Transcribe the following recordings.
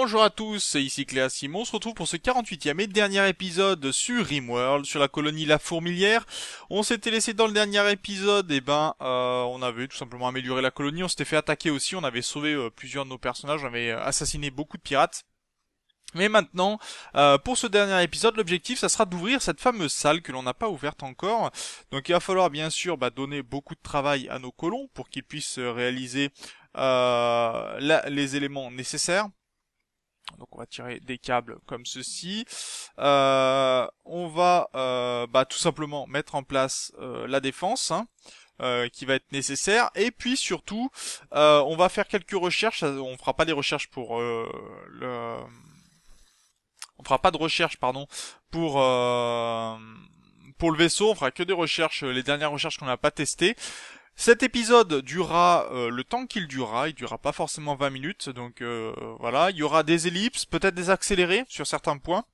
Bonjour à tous, c'est ici Cléa Simon. On se retrouve pour ce 48e et dernier épisode sur Rimworld, sur la colonie La Fourmilière. On s'était laissé dans le dernier épisode, on avait tout simplement amélioré la colonie, on s'était fait attaquer aussi, on avait sauvé plusieurs de nos personnages, on avait assassiné beaucoup de pirates. Mais maintenant, pour ce dernier épisode, l'objectif, ça sera d'ouvrir cette fameuse salle que l'on n'a pas ouverte encore. Donc il va falloir bien sûr donner beaucoup de travail à nos colons pour qu'ils puissent réaliser les éléments nécessaires. Donc on va tirer des câbles comme ceci. On va tout simplement mettre en place la défense, hein, qui va être nécessaire. Et puis surtout, on va faire quelques recherches. On fera pas des recherches on fera pas de recherche, pardon, pour euh, pour le vaisseau. On fera que des recherches, les dernières recherches qu'on n'a pas testées. Cet épisode durera le temps qu'il durera, il durera pas forcément 20 minutes, donc voilà, il y aura des ellipses, peut-être des accélérés sur certains points,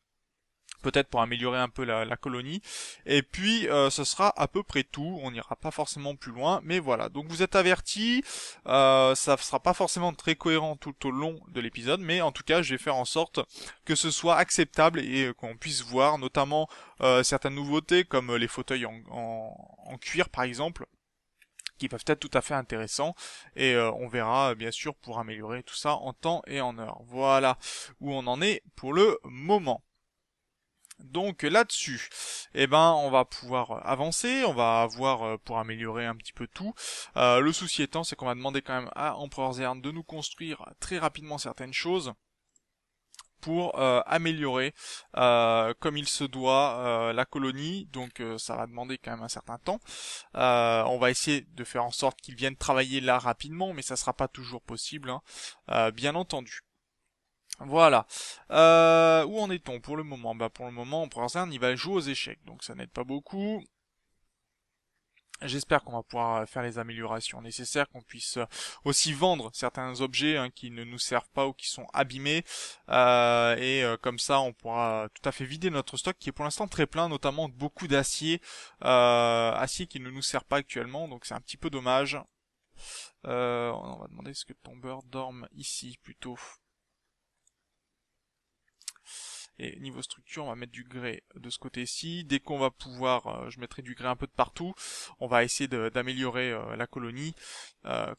peut-être pour améliorer un peu la colonie, et puis ce sera à peu près tout, on n'ira pas forcément plus loin, mais voilà, donc vous êtes avertis, ça sera pas forcément très cohérent tout au long de l'épisode, mais en tout cas je vais faire en sorte que ce soit acceptable et qu'on puisse voir notamment certaines nouveautés comme les fauteuils en cuir par exemple, qui peuvent être tout à fait intéressants et on verra bien sûr pour améliorer tout ça en temps et en heure. Voilà où on en est pour le moment. Donc là-dessus, on va pouvoir avancer, on va avoir pour améliorer un petit peu tout. Le souci étant, c'est qu'on va demander quand même à Emperor Zern de nous construire très rapidement certaines choses pour améliorer comme il se doit la colonie, donc ça va demander quand même un certain temps. On va essayer de faire en sorte qu'ils viennent travailler là rapidement, mais ça sera pas toujours possible, hein, bien entendu. Voilà. Où en est-on pour le moment? Pour le moment, pour l'instant, il va jouer aux échecs, donc ça n'aide pas beaucoup. J'espère qu'on va pouvoir faire les améliorations nécessaires, qu'on puisse aussi vendre certains objets, hein, qui ne nous servent pas ou qui sont abîmés. Comme ça, on pourra tout à fait vider notre stock qui est pour l'instant très plein, notamment beaucoup d'acier, acier qui ne nous sert pas actuellement, donc c'est un petit peu dommage. On va demander est-ce que Tomber dorme ici plutôt. Et niveau structure, on va mettre du grès de ce côté-ci. Dès qu'on va pouvoir, je mettrai du grès un peu de partout. On va essayer d'améliorer la colonie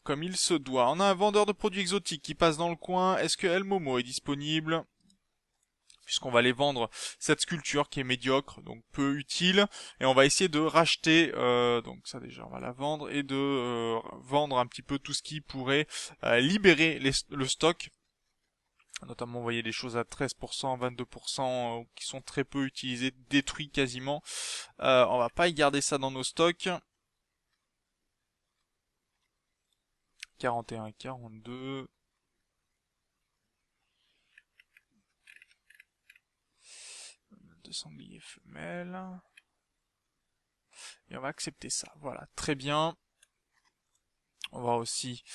comme il se doit. On a un vendeur de produits exotiques qui passe dans le coin. Est-ce que El Momo est disponible? Puisqu'on va aller vendre cette sculpture qui est médiocre, donc peu utile, et on va essayer de racheter, donc ça déjà on va la vendre, et de vendre un petit peu tout ce qui pourrait libérer le stock. Notamment, vous voyez des choses à 13%, 22%, qui sont très peu utilisées, détruites quasiment. On va pas y garder ça dans nos stocks. 41, 42. De sangliers femelles. Et on va accepter ça. Voilà, très bien. On va aussi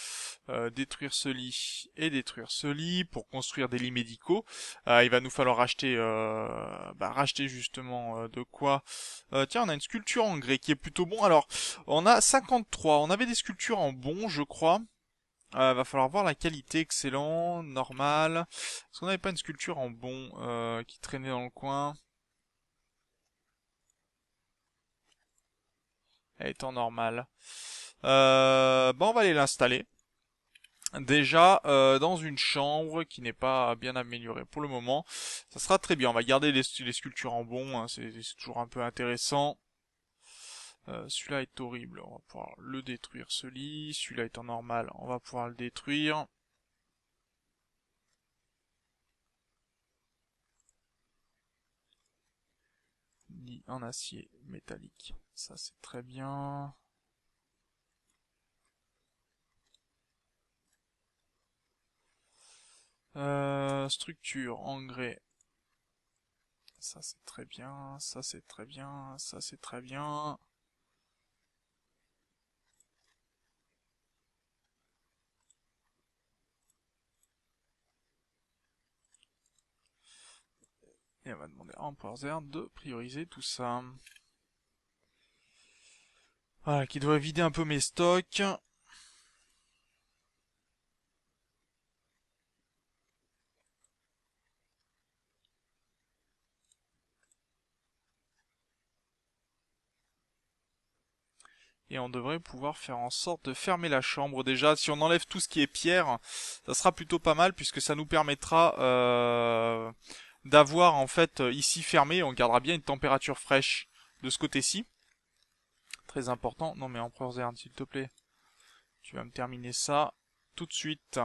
détruire ce lit et détruire ce lit pour construire des lits médicaux. Il va nous falloir racheter justement de quoi. Tiens, on a une sculpture en grès qui est plutôt bon. Alors, on a 53. On avait des sculptures en bon, je crois. Va falloir voir la qualité, excellent, normal. Est-ce qu'on n'avait pas une sculpture en bon qui traînait dans le coin? Elle est en normal. On va aller l'installer. Déjà dans une chambre qui n'est pas bien améliorée pour le moment. Ça sera très bien. On va garder les sculptures en bon, hein, c'est toujours un peu intéressant. Celui-là est horrible, on va pouvoir le détruire ce lit. Celui-là est en normal, on va pouvoir le détruire. Lit en acier métallique, ça c'est très bien. Structure en grès. Ça c'est très bien, ça c'est très bien, ça c'est très bien. Et on va demander à Emperor de prioriser tout ça. Voilà, qui doit vider un peu mes stocks. Et on devrait pouvoir faire en sorte de fermer la chambre. Déjà, si on enlève tout ce qui est pierre, ça sera plutôt pas mal puisque ça nous permettra d'avoir en fait ici fermé. On gardera bien une température fraîche de ce côté-ci. Très important. Non mais Empereur Zern, s'il te plaît. Tu vas me terminer ça tout de suite.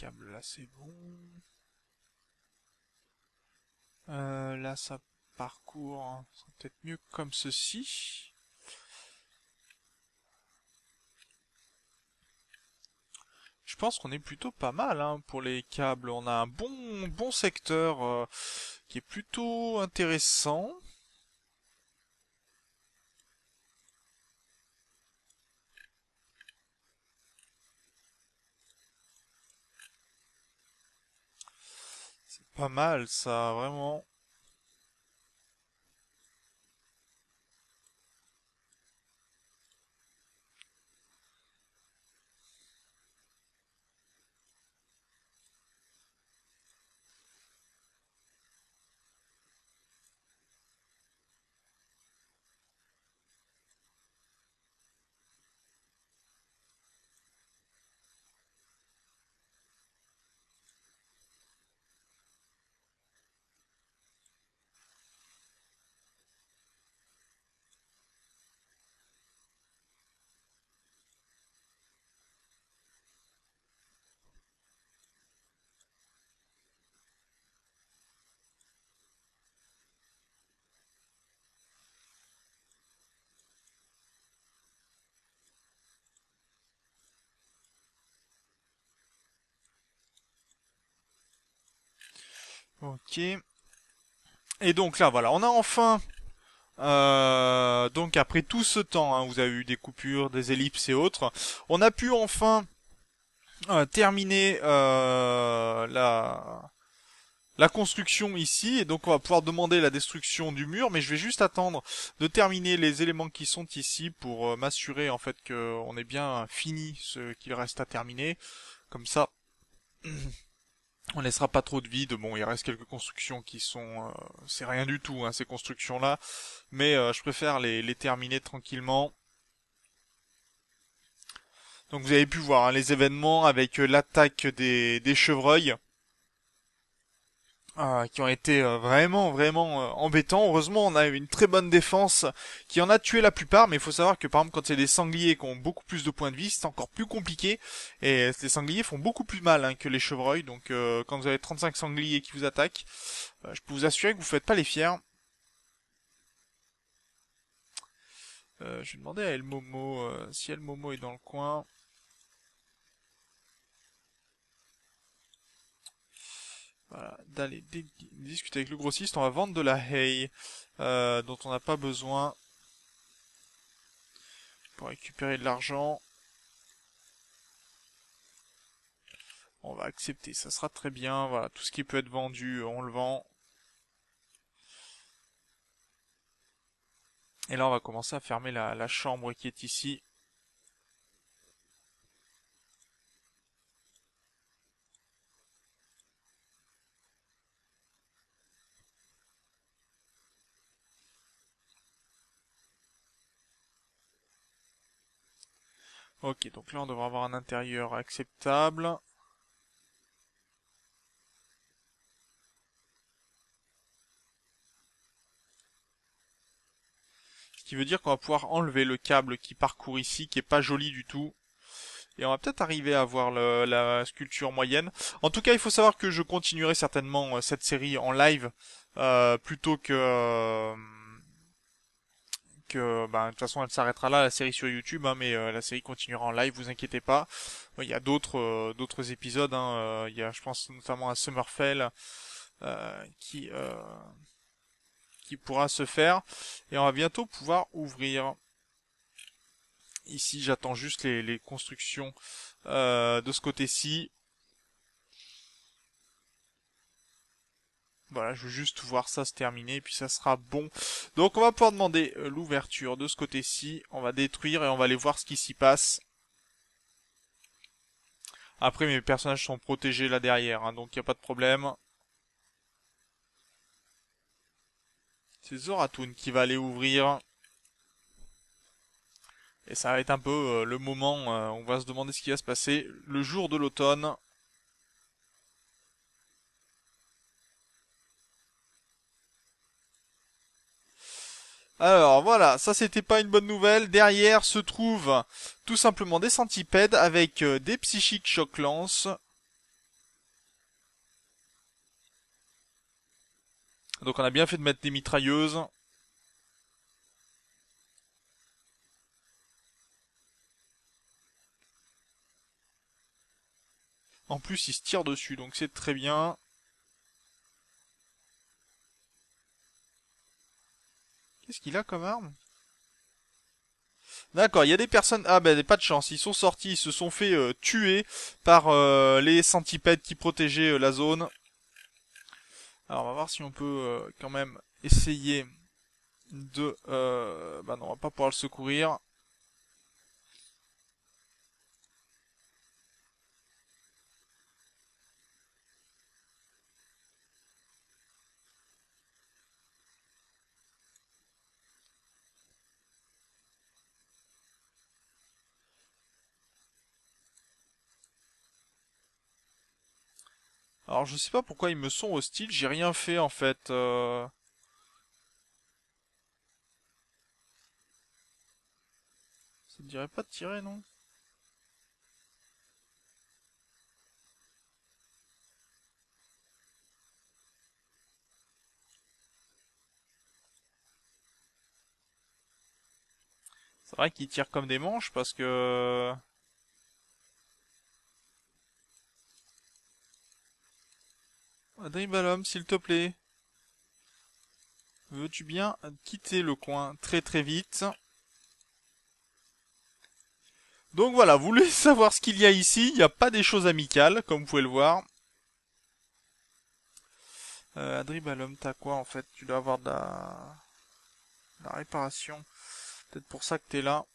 câble là c'est bon. Là ça parcourt, hein. C'est peut-être mieux comme ceci. Je pense qu'on est plutôt pas mal hein, pour les câbles. On a un bon secteur qui est plutôt intéressant. C'est pas mal ça, vraiment. Ok. Et donc là, voilà, on a enfin, donc après tout ce temps, hein, vous avez eu des coupures, des ellipses et autres, on a pu enfin terminer la construction ici, et donc on va pouvoir demander la destruction du mur, mais je vais juste attendre de terminer les éléments qui sont ici pour m'assurer en fait qu'on ait bien fini ce qu'il reste à terminer. Comme ça, on laissera pas trop de vide. Bon, il reste quelques constructions qui sont... c'est rien du tout, hein, ces constructions-là, mais je préfère les terminer tranquillement. Donc vous avez pu voir hein, les événements avec l'attaque des chevreuils. Qui ont été vraiment embêtants. Heureusement, on a eu une très bonne défense qui en a tué la plupart, mais il faut savoir que par exemple quand il y a des sangliers qui ont beaucoup plus de points de vie, c'est encore plus compliqué, et les sangliers font beaucoup plus mal hein, que les chevreuils, donc quand vous avez 35 sangliers qui vous attaquent, je peux vous assurer que vous faites pas les fiers. Je vais demander à El Momo si El Momo est dans le coin. Voilà, d'aller discuter avec le grossiste, on va vendre de la hay dont on n'a pas besoin pour récupérer de l'argent. On va accepter, ça sera très bien. Voilà, tout ce qui peut être vendu, on le vend. Et là, on va commencer à fermer la chambre qui est ici. Ok, donc là, on devrait avoir un intérieur acceptable. Ce qui veut dire qu'on va pouvoir enlever le câble qui parcourt ici, qui est pas joli du tout. Et on va peut-être arriver à voir la sculpture moyenne. En tout cas, il faut savoir que je continuerai certainement cette série en live plutôt que bah, de toute façon elle s'arrêtera là la série sur YouTube hein, mais la série continuera en live, vous inquiétez pas. Il y a d'autres épisodes hein, il y a je pense notamment à Summerfell euh, qui euh, qui pourra se faire et on va bientôt pouvoir ouvrir. Ici, j'attends juste les constructions de ce côté-ci. Voilà, je veux juste voir ça se terminer, et puis ça sera bon. Donc on va pouvoir demander l'ouverture de ce côté-ci. On va détruire et on va aller voir ce qui s'y passe. Après, mes personnages sont protégés là derrière, hein, donc il n'y a pas de problème. C'est Zoratun qui va aller ouvrir. Et ça va être un peu le moment, on va se demander ce qui va se passer le jour de l'automne. Alors voilà, ça c'était pas une bonne nouvelle. Derrière se trouvent tout simplement des centipèdes avec des psychiques choc lance. Donc on a bien fait de mettre des mitrailleuses. En plus, ils se tirent dessus, donc c'est très bien. Qu'est-ce qu'il a comme arme? D'accord, il y a des personnes... Ah ben, pas de chance, ils sont sortis, ils se sont fait tuer par les centipèdes qui protégeaient la zone. Alors, on va voir si on peut quand même essayer de... Bah non, on va pas pouvoir le secourir. Alors, je sais pas pourquoi ils me sont hostiles, j'ai rien fait en fait. Ça te dirait pas de tirer, non? C'est vrai qu'ils tirent comme des manches parce que... Adribalum, s'il te plaît. Veux-tu bien quitter le coin très très vite? Donc voilà, vous voulez savoir ce qu'il y a ici, il n'y a pas des choses amicales, comme vous pouvez le voir. Adribalum, t'as quoi en fait? Tu dois avoir de la réparation. Peut-être pour ça que t'es là.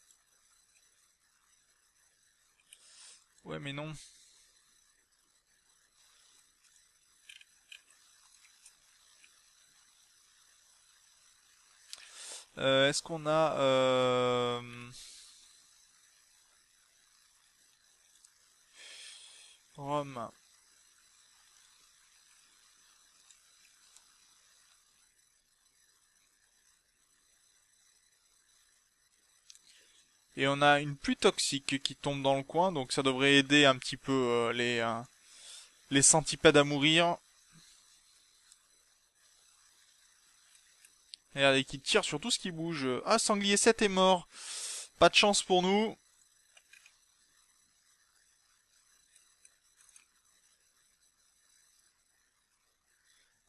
Ouais, mais non. Est-ce qu'on a... Rome. Et on a une pluie toxique qui tombe dans le coin, donc ça devrait aider un petit peu les centipèdes à mourir. Et regardez, qui tire sur tout ce qui bouge. Ah, Sanglier 7 est mort. Pas de chance pour nous.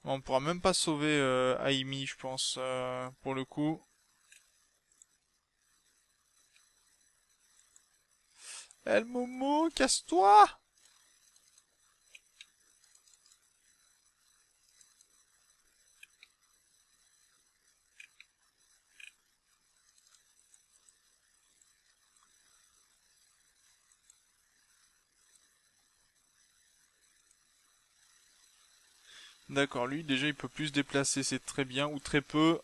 On pourra même pas sauver Aimi, je pense, pour le coup. El Momo, casse-toi! D'accord, lui déjà il peut plus se déplacer, c'est très bien, ou très peu.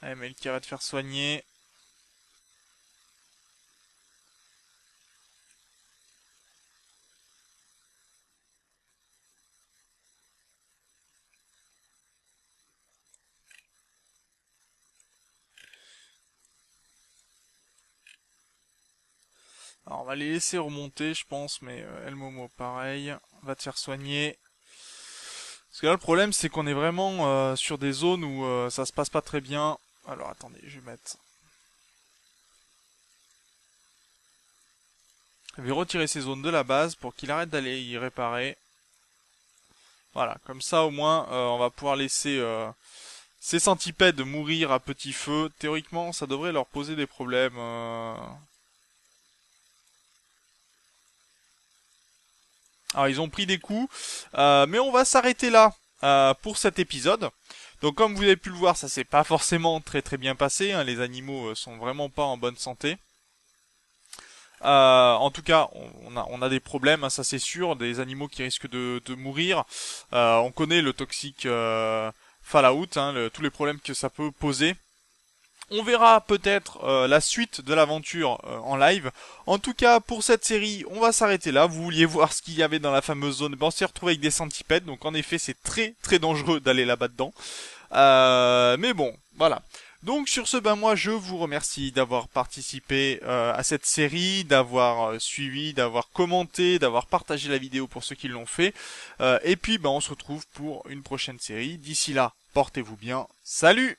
Allez, mais qui va te faire soigner. Alors on va les laisser remonter, je pense, mais El Momo pareil, va te faire soigner. Parce que là le problème c'est qu'on est vraiment sur des zones où ça se passe pas très bien. Alors attendez, je vais mettre... Je vais retirer ces zones de la base pour qu'il arrête d'aller y réparer. Voilà, comme ça au moins on va pouvoir laisser ces centipèdes mourir à petit feu. Théoriquement ça devrait leur poser des problèmes. Alors ils ont pris des coups, mais on va s'arrêter là pour cet épisode. Donc comme vous avez pu le voir, ça s'est pas forcément très très bien passé, hein. Les animaux sont vraiment pas en bonne santé. En tout cas, on a des problèmes, hein, ça c'est sûr, des animaux qui risquent de mourir. On connaît le toxique Fallout, hein, tous les problèmes que ça peut poser. On verra peut-être la suite de l'aventure en live. En tout cas, pour cette série, on va s'arrêter là. Vous vouliez voir ce qu'il y avait dans la fameuse zone. Ben, on s'est retrouvé avec des centipèdes. Donc en effet, c'est très très dangereux d'aller là-bas dedans. Mais bon, voilà. Donc sur ce, ben moi je vous remercie d'avoir participé à cette série, d'avoir suivi, d'avoir commenté, d'avoir partagé la vidéo pour ceux qui l'ont fait. Et puis ben on se retrouve pour une prochaine série. D'ici là, portez-vous bien. Salut!